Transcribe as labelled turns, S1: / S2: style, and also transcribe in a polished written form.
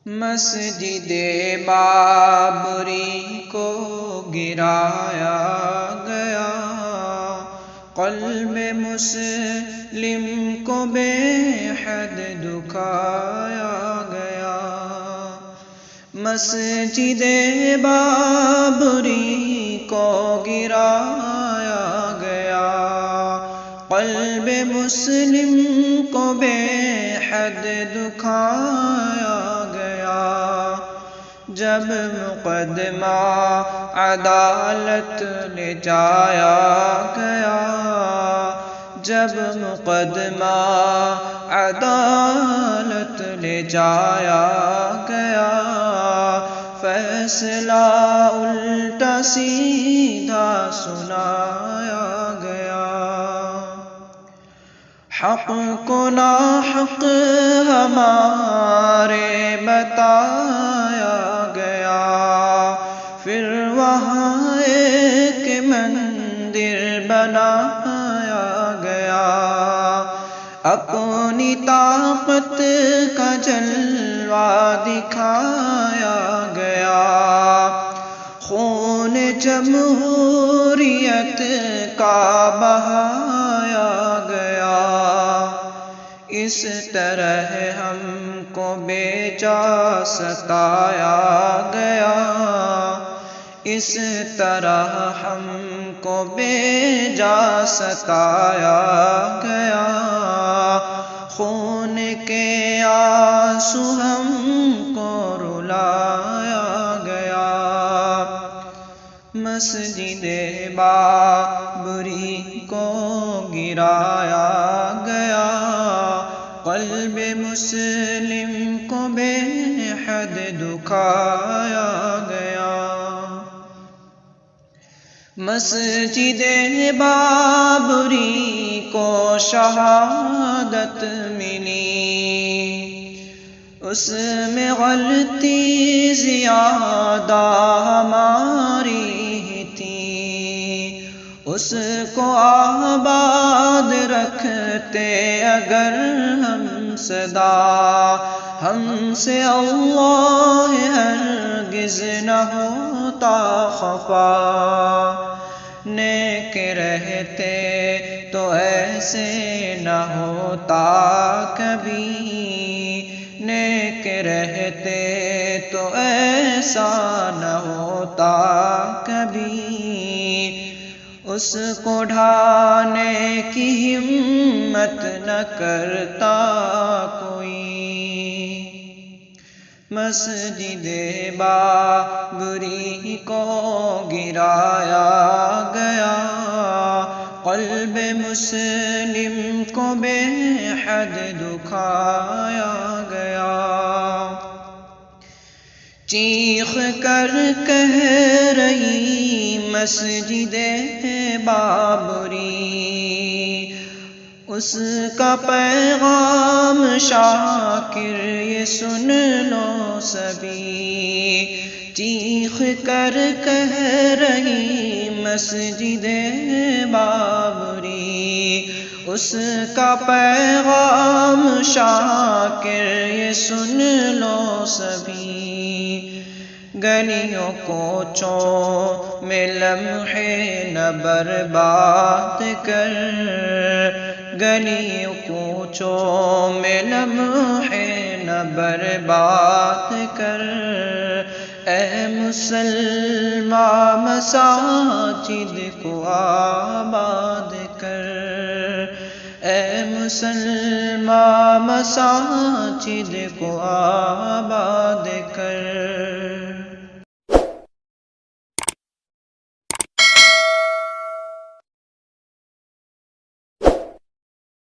S1: مسجد بابری کو گرایا گیا، قلب مسلم کو بے حد دکھایا گیا۔ مسجد بابری کو گرایا گیا، قلب مسلم کو بے حد دکھایا گیا۔ جب مقدمہ عدالت لے جایا گیا، جب مقدمہ عدالت لے جایا گیا، فیصلہ الٹا سیدھا سنایا گیا۔ حق کو ناحق ہمارے بتایا گیا، پھر وہاں ایک مندر بنایا گیا۔ اپنی طاقت کا جلوہ دکھایا گیا، خون جمہوریت کا بہایا گیا۔ اس طرح ہم کو بے جا ستایا گیا، اس طرح ہم کو بے جا ستایا گیا۔ خون کے آنسو ہم کو رلایا گیا۔ مسجد بابری کو گرایا گیا، قلب مسلم کو بے حد دکھایا گیا۔ مسجد بابری کو شہادت ملی، اس میں غلطی زیادہ ہماری ہی تھی، اس کو آباد رکھتے اگر ہم صدا، ہم سے اللہ ہرگز نہ ہوتا خفا۔ نیک رہتے تو ایسے نہ ہوتا کبھی، نیک رہتے تو ایسا نہ ہوتا کبھی، اس کو ڈھانے کی ہمت نہ کرتا کوئی۔ مسجد بابری کو گرایا گیا، قلب مسلم کو بے حد دکھایا گیا۔ چیخ کر کہہ رہی مسجد بابری، اس کا پیغام شاکر یہ سن لو سبھی۔ چیخ کر کہہ رہی مسجد بابری، اس کا پیغام شاکر یہ سن لو سبھی۔ گلیوں کوچوں میں لمحے نہ برباد کر، گلیوں کوچوں میں لمحے نہ برباد کر، اے مسلمان مساجد کو آباد کر، اے مسلمان مساجد کو آباد کر۔